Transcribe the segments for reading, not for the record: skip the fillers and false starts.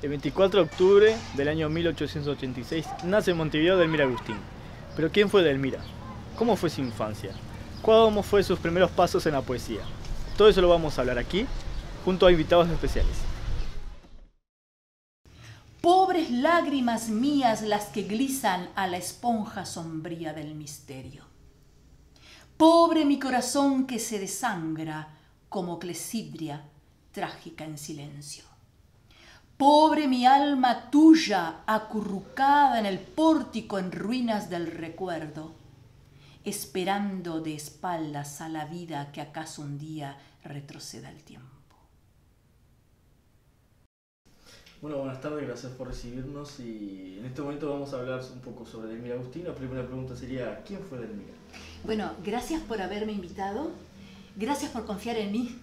El 24 de octubre del año 1886 nace en Montevideo Delmira Agustín. Pero ¿quién fue Delmira? ¿Cómo fue su infancia? ¿Cómo fue sus primeros pasos en la poesía? Todo eso lo vamos a hablar aquí, junto a invitados especiales. Pobres lágrimas mías las que glisan a la esponja sombría del misterio. Pobre mi corazón que se desangra como clesidria trágica en silencio. Pobre mi alma tuya acurrucada en el pórtico en ruinas del recuerdo, esperando de espaldas a la vida que acaso un día retroceda el tiempo. Bueno, buenas tardes, gracias por recibirnos y en este momento vamos a hablar un poco sobre Delmira Agustín. La primera pregunta sería, ¿quién fue Delmira? Bueno, gracias por haberme invitado, gracias por confiar en mí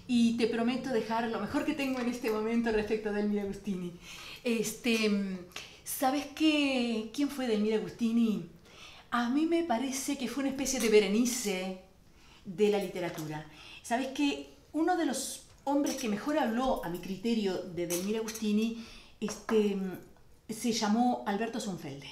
y te prometo dejar lo mejor que tengo en este momento respecto a Delmira Agustini. ¿Sabes qué? ¿Quién fue Delmira Agustini? A mí me parece que fue una especie de Berenice de la literatura. ¿Sabes qué? Uno de los hombres que mejor habló, a mi criterio, de Delmira Agustini, se llamó Alberto Zunfelde.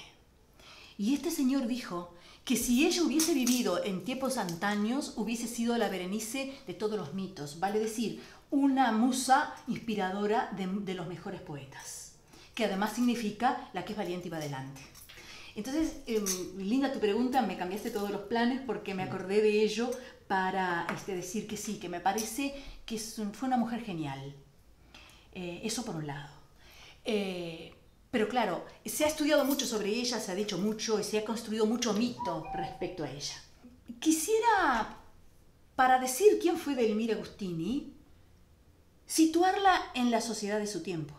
Y este señor dijo que si ella hubiese vivido en tiempos antaños, hubiese sido la Berenice de todos los mitos, vale decir, una musa inspiradora de los mejores poetas, que además significa la que es valiente y va adelante. Entonces, linda tu pregunta, me cambiaste todos los planes porque me acordé de ello para decir que sí, que me parece que fue una mujer genial. Eso por un lado. Pero claro, se ha estudiado mucho sobre ella, se ha dicho mucho y se ha construido mucho mito respecto a ella. Quisiera, para decir quién fue Delmira Agustini, situarla en la sociedad de su tiempo.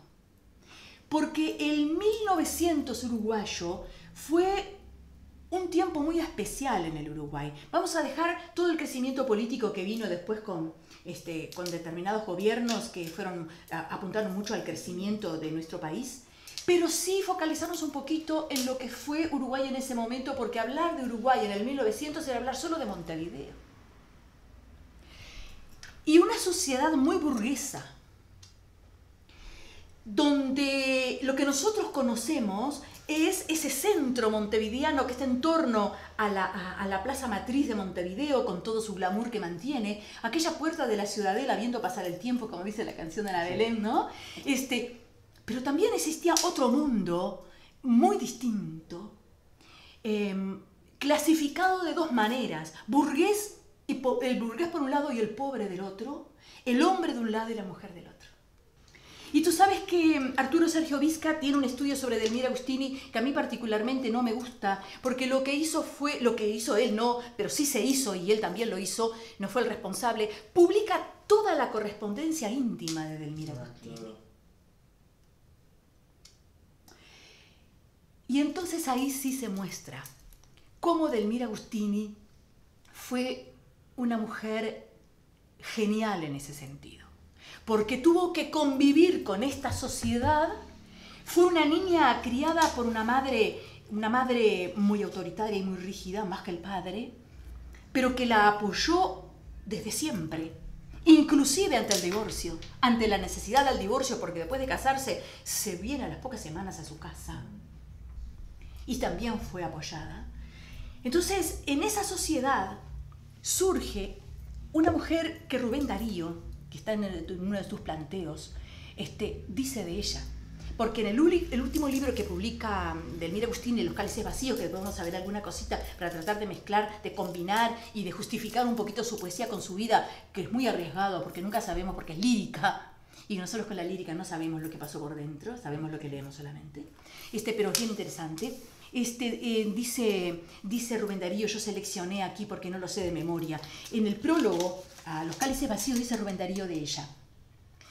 Porque el 1900 uruguayo fue un tiempo muy especial en el Uruguay. Vamos a dejar todo el crecimiento político que vino después con determinados gobiernos que apuntaron mucho al crecimiento de nuestro país, pero sí focalizarnos un poquito en lo que fue Uruguay en ese momento, porque hablar de Uruguay en el 1900 era hablar solo de Montevideo. Y una sociedad muy burguesa, donde lo que nosotros conocemos es ese centro montevideano que está en torno a la plaza matriz de Montevideo, con todo su glamour que mantiene, aquella puerta de la ciudadela viendo pasar el tiempo, como dice la canción de Ana Belén, ¿no? Pero también existía otro mundo muy distinto, clasificado de dos maneras, burgués, el burgués por un lado y el pobre del otro, el hombre de un lado y la mujer del otro. Y tú sabes que Arturo Sergio Vizca tiene un estudio sobre Delmira Agustini que a mí particularmente no me gusta, porque lo que hizo él no, pero sí se hizo y él también lo hizo, no fue el responsable, publica toda la correspondencia íntima de Delmira Agustini. Y entonces ahí sí se muestra cómo Delmira Agustini fue una mujer genial en ese sentido. Porque tuvo que convivir con esta sociedad, fue una niña criada por una madre muy autoritaria y muy rígida, más que el padre, pero que la apoyó desde siempre, inclusive ante el divorcio, ante la necesidad del divorcio, porque después de casarse se viene a las pocas semanas a su casa y también fue apoyada. Entonces, en esa sociedad surge una mujer que Rubén Darío, que está en uno de tus planteos, dice de ella. Porque en el último libro que publica Delmira Agustini, Los cálices vacíos, que podemos saber alguna cosita para tratar de mezclar, de combinar y de justificar un poquito su poesía con su vida, que es muy arriesgado porque nunca sabemos, porque es lírica, y nosotros con la lírica no sabemos lo que pasó por dentro, sabemos lo que leemos solamente. Pero es bien interesante. Dice Rubén Darío, yo seleccioné aquí porque no lo sé de memoria. En el prólogo a Los cálices vacíos dice Rubén Darío de ella.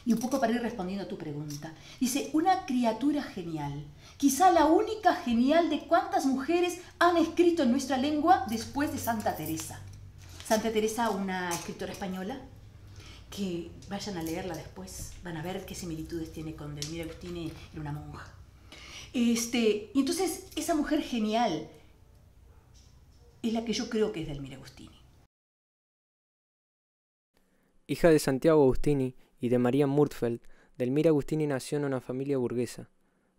Y un poco para ir respondiendo a tu pregunta. Dice, una criatura genial. Quizá la única genial de cuántas mujeres han escrito en nuestra lengua después de Santa Teresa. Santa Teresa, una escritora española, que vayan a leerla después. Van a ver qué similitudes tiene con Delmira Agustini, era una monja. Y entonces, esa mujer genial es la que yo creo que es Delmira Agustini. Hija de Santiago Agustini y de María Murtfeld, Delmira Agustini nació en una familia burguesa.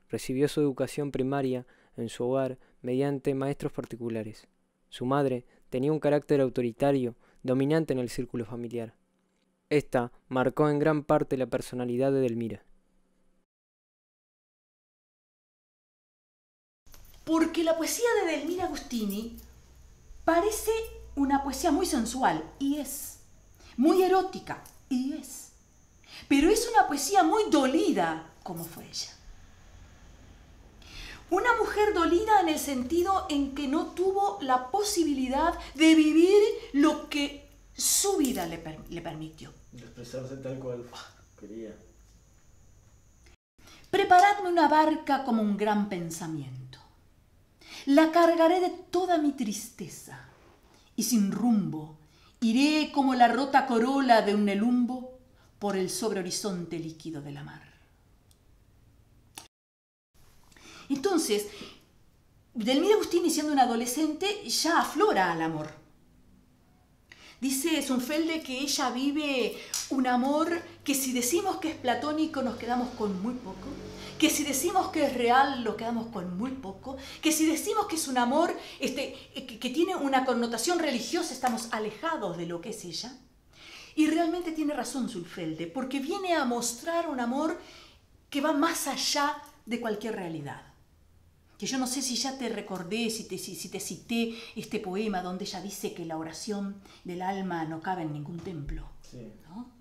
Recibió su educación primaria en su hogar mediante maestros particulares. Su madre tenía un carácter autoritario, dominante en el círculo familiar. Esta marcó en gran parte la personalidad de Delmira. Porque la poesía de Delmira Agustini parece una poesía muy sensual, y es. Muy erótica, y es. Pero es una poesía muy dolida, como fue ella. Una mujer dolida en el sentido en que no tuvo la posibilidad de vivir lo que su vida le permitió. De expresarse tal cual quería. Preparadme una barca como un gran pensamiento. La cargaré de toda mi tristeza y sin rumbo iré como la rota corola de un nelumbo por el sobrehorizonte líquido de la mar. Entonces, Delmira Agustini, siendo una adolescente, ya aflora al amor. Dice Zunfelde que ella vive un amor que si decimos que es platónico nos quedamos con muy poco, que si decimos que es real nos quedamos con muy poco, que si decimos que es un amor que tiene una connotación religiosa estamos alejados de lo que es ella. Y realmente tiene razón Zunfelde, porque viene a mostrar un amor que va más allá de cualquier realidad. Que yo no sé si ya te recordé, si te cité este poema donde ella dice que la oración del alma no cabe en ningún templo. Sí. ¿No?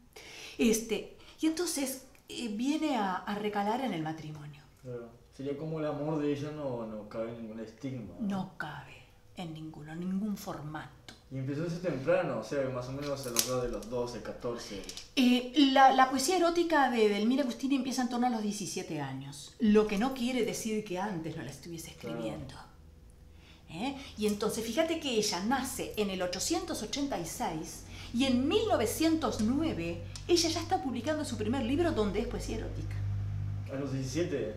Y entonces viene a recalar en el matrimonio. Claro. Sería como el amor de ella no cabe en ningún estigma. No cabe en ningún formato. Y empezó desde temprano, o sea, más o menos a los de los 12, 14. La poesía erótica de Delmira Agustini empieza en torno a los 17 años, lo que no quiere decir que antes no la estuviese escribiendo. Claro. Y entonces, fíjate que ella nace en el 886 y en 1909 ella ya está publicando su primer libro donde es poesía erótica. A los 17.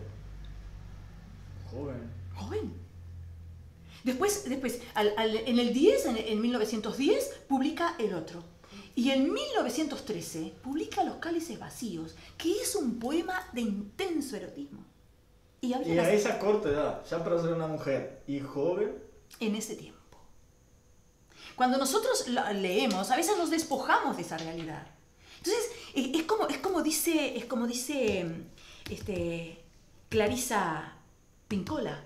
Joven. Joven. Después en el 10, en 1910, publica el otro. Y en 1913 publica Los cálices vacíos, que es un poema de intenso erotismo. Y a esa corta edad, ya para ser una mujer y joven. En ese tiempo. Cuando nosotros leemos, a veces nos despojamos de esa realidad. Entonces, es como dice Clarisa Pincola.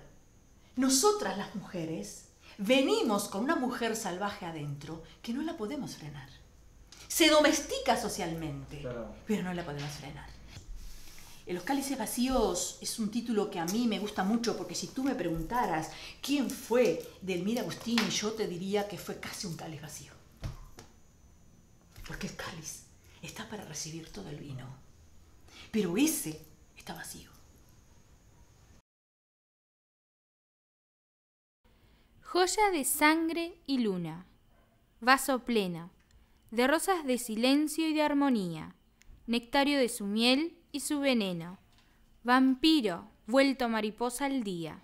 Nosotras las mujeres venimos con una mujer salvaje adentro que no la podemos frenar. Se domestica socialmente, claro, pero no la podemos frenar. Los cálices vacíos es un título que a mí me gusta mucho porque si tú me preguntaras quién fue Delmira Agustini, yo te diría que fue casi un cáliz vacío. Porque el cáliz está para recibir todo el vino, pero ese está vacío. Joya de sangre y luna, vaso pleno, de rosas de silencio y de armonía, nectario de su miel y su veneno, vampiro vuelto mariposa al día.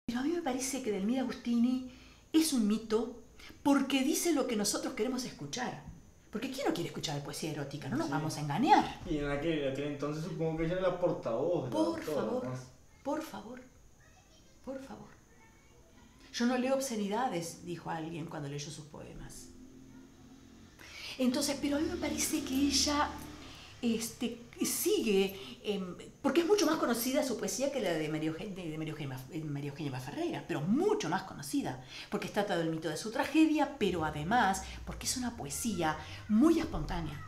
Pero a mí me parece que Delmira Agustini es un mito porque dice lo que nosotros queremos escuchar. Porque ¿quién no quiere escuchar poesía erótica? No nos vamos a engañar. Y en aquel entonces supongo que ella era la portavoz. Por favor. Yo no leo obscenidades, dijo alguien cuando leyó sus poemas. Entonces, pero a mí me parece que ella sigue, porque es mucho más conocida su poesía que la de María Eugenia Ferreira, pero mucho más conocida, porque trata del mito de su tragedia, pero además porque es una poesía muy espontánea.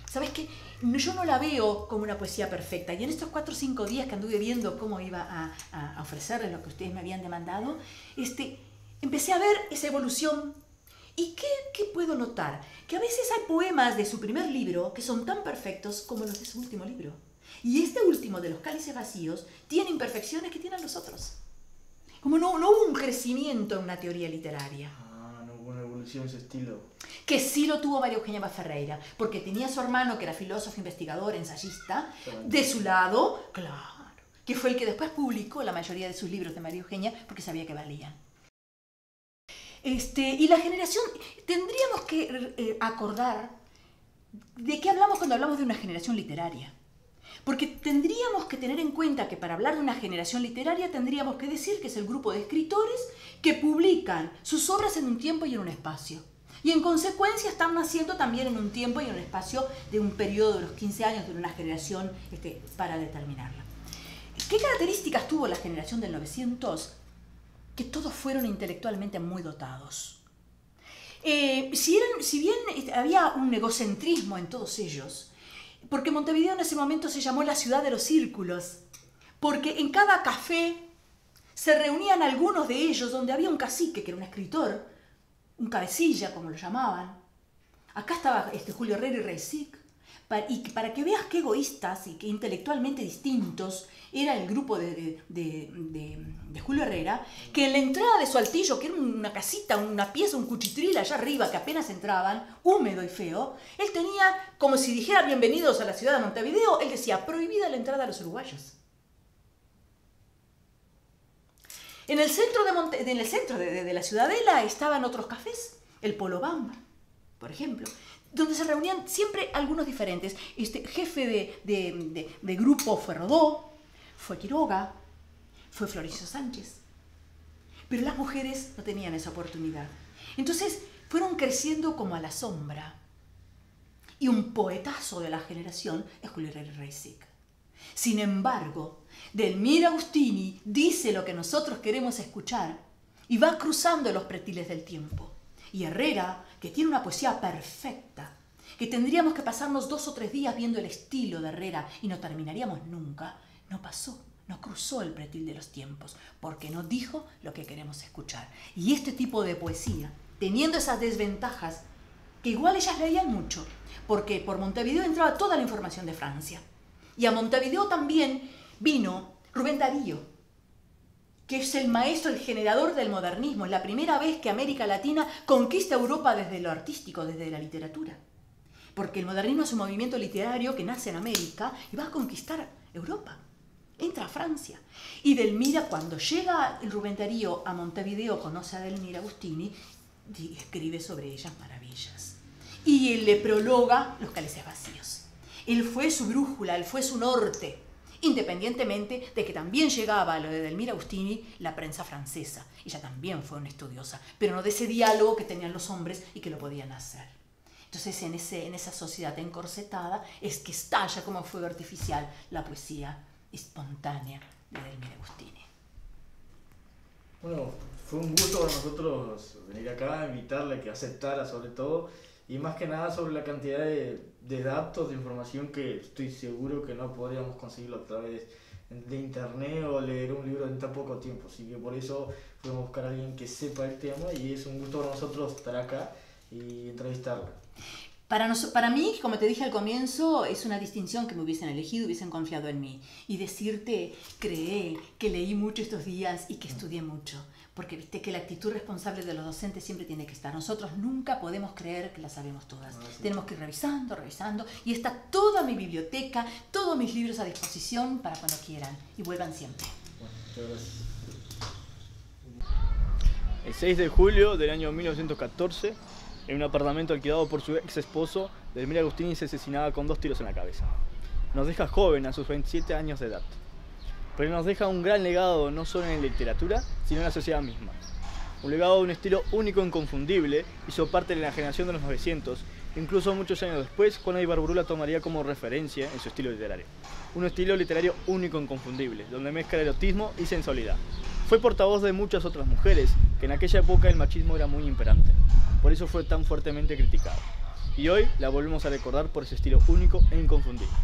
¿Sabes qué? Yo no la veo como una poesía perfecta. Y en estos 4 o 5 días que anduve viendo cómo iba a ofrecerles lo que ustedes me habían demandado, empecé a ver esa evolución. ¿Y qué puedo notar? Que a veces hay poemas de su primer libro que son tan perfectos como los de su último libro. Y este último, de Los cálices vacíos, tiene imperfecciones que tienen los otros. Como no hubo un crecimiento en una teoría literaria. No hubo una evolución en su estilo. Que sí lo tuvo María Eugenia Ferreira, porque tenía a su hermano, que era filósofo, investigador, ensayista, de su lado, claro, que fue el que después publicó la mayoría de sus libros de María Eugenia, porque sabía que valían. Y la generación, tendríamos que acordar ¿De qué hablamos cuando hablamos de una generación literaria? Porque tendríamos que tener en cuenta que para hablar de una generación literaria tendríamos que decir que es el grupo de escritores que publican sus obras en un tiempo y en un espacio. Y en consecuencia están naciendo también en un tiempo y en un espacio de un periodo de los 15 años de una generación para determinarla. ¿Qué características tuvo la generación del 900? Que todos fueron intelectualmente muy dotados. Si bien había un egocentrismo en todos ellos, porque Montevideo en ese momento se llamó la ciudad de los círculos, porque en cada café se reunían algunos de ellos donde había un cacique, que era un escritor, un cabecilla, como lo llamaban. Acá estaba Julio Herrera y Reisic. Y para que veas qué egoístas y qué intelectualmente distintos era el grupo de Julio Herrera, que en la entrada de su altillo, que era una casita, una pieza, un cuchitril allá arriba, que apenas entraban, húmedo y feo, él tenía, como si dijera bienvenidos a la ciudad de Montevideo, él decía, prohibida la entrada a los uruguayos. En el centro de la ciudadela estaban otros cafés, el Polo Bamba, por ejemplo, donde se reunían siempre algunos diferentes. Jefe de grupo fue Rodó, fue Quiroga, fue Florencio Sánchez. Pero las mujeres no tenían esa oportunidad. Entonces fueron creciendo como a la sombra. Y un poetazo de la generación es Julio Herrera y Reisic. Sin embargo, Delmira Agustini dice lo que nosotros queremos escuchar y va cruzando los pretiles del tiempo. Y Herrera, que tiene una poesía perfecta, que tendríamos que pasarnos 2 o 3 días viendo el estilo de Herrera y no terminaríamos nunca, no pasó, no cruzó el pretil de los tiempos, porque no dijo lo que queremos escuchar. Y este tipo de poesía, teniendo esas desventajas, que igual ellas leían mucho, porque por Montevideo entraba toda la información de Francia. Y a Montevideo también vino Rubén Darío, que es el maestro, el generador del modernismo. Es la primera vez que América Latina conquista Europa desde lo artístico, desde la literatura. Porque el modernismo es un movimiento literario que nace en América y va a conquistar Europa. Entra a Francia. Y Delmira, cuando llega el Rubén Darío a Montevideo, conoce a Delmira Agustini y escribe sobre ellas maravillas. Y él le prologa Los cálices vacíos. Él fue su brújula, él fue su norte. Independientemente de que también llegaba a lo de Delmira Agustini la prensa francesa. Ella también fue una estudiosa, pero no de ese diálogo que tenían los hombres y que lo podían hacer. Entonces en esa sociedad encorsetada es que estalla como fuego artificial la poesía espontánea de Delmira Agustini. Bueno, fue un gusto para nosotros venir acá, invitarle a que aceptara sobre todo, y más que nada sobre la cantidad de datos, de información que estoy seguro que no podríamos conseguirlo a través de internet o leer un libro en tan poco tiempo. Así que por eso fuimos a buscar a alguien que sepa el tema y es un gusto para nosotros estar acá y entrevistarla. Para mí, como te dije al comienzo, es una distinción que me hubiesen elegido, hubiesen confiado en mí. Y decirte, creé, que leí mucho estos días y que estudié mucho. Porque viste que la actitud responsable de los docentes siempre tiene que estar. Nosotros nunca podemos creer que las sabemos todas. Sí. Tenemos que ir revisando. Y está toda mi biblioteca, todos mis libros a disposición para cuando quieran. Y vuelvan siempre. Bueno, muchas gracias. El 6 de julio del año 1914, en un apartamento alquilado por su ex esposo, Delmira Agustini se asesinaba con 2 tiros en la cabeza. Nos deja joven a sus 27 años de edad, pero nos deja un gran legado no solo en la literatura, sino en la sociedad misma. Un legado de un estilo único e inconfundible, hizo parte de la generación de los 900, incluso muchos años después, Juana Ibarburu la tomaría como referencia en su estilo literario. Un estilo literario único e inconfundible, donde mezcla erotismo y sensualidad. Fue portavoz de muchas otras mujeres, que en aquella época el machismo era muy imperante. Por eso fue tan fuertemente criticado. Y hoy la volvemos a recordar por ese estilo único e inconfundible.